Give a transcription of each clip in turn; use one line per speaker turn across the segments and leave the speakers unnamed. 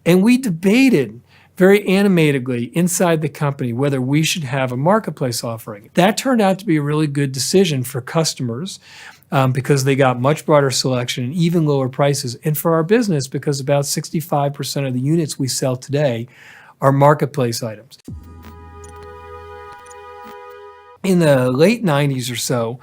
And we debated very animatedly inside the company whether we should have a marketplace offering. That turned out to be a really good decision for customers because they got much broader selection and even lower prices. And for our business, because about 65% of the units we sell today are marketplace items. In the late 90s or so,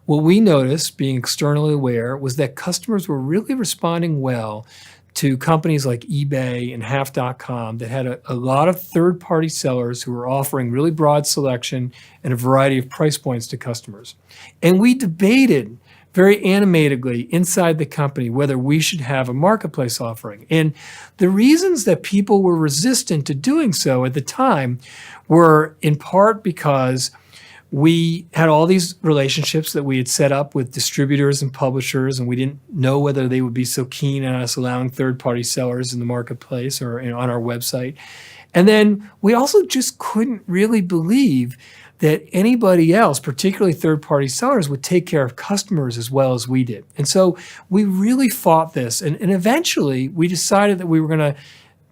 what we noticed, being externally aware, was that customers were really responding well to companies like eBay and Half.com that had a lot of third-party sellers who were offering really broad selection and a variety of price points to customers. And we debated very animatedly inside the company whether we should have a marketplace offering. And the reasons that people were resistant to doing so at the time were in part because we had all these relationships that we had set up with distributors and publishers, and we didn't know whether they would be so keen on us allowing third-party sellers in the marketplace or on our website. And then we also just couldn't really believe that anybody else, particularly third-party sellers, would take care of customers as well as we did. And so we really fought this, and eventually we decided that we were going to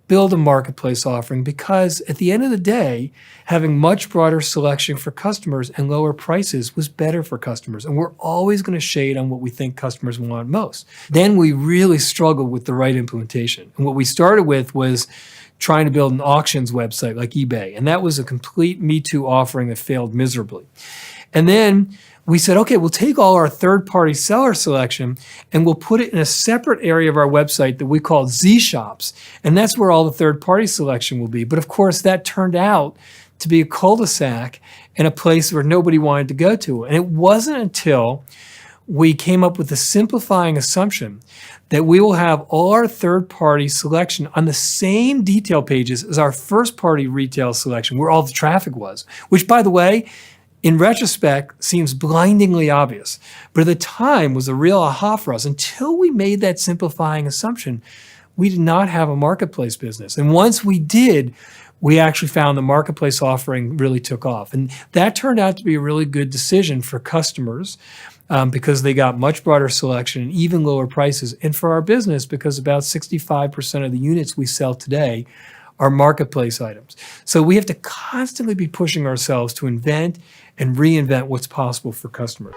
build a marketplace offering because at the end of the day, having much broader selection for customers and lower prices was better for customers. And we're always going to shade on what we think customers want most. Then we really struggled with the right implementation. And what we started with was trying to build an auctions website like eBay. And that was a complete Me Too offering that failed miserably. And then we said, okay, we'll take all our third-party seller selection and we'll put it in a separate area of our website that we call Z Shops. And that's where all the third-party selection will be. But of course, that turned out to be a cul-de-sac and a place where nobody wanted to go to. And it wasn't until we came up with a simplifying assumption that we will have all our third-party selection on the same detail pages as our first-party retail selection, where all the traffic was, which, by the way, in retrospect, seems blindingly obvious, but at the time was a real aha for us. Until we made that simplifying assumption, we did not have a marketplace business. And once we did, we actually found the marketplace offering really took off. And that turned out to be a really good decision for customers because they got much broader selection and even lower prices. And for our business, because about 65% of the units we sell today are marketplace items. So we have to constantly be pushing ourselves to invent and reinvent what's possible for customers.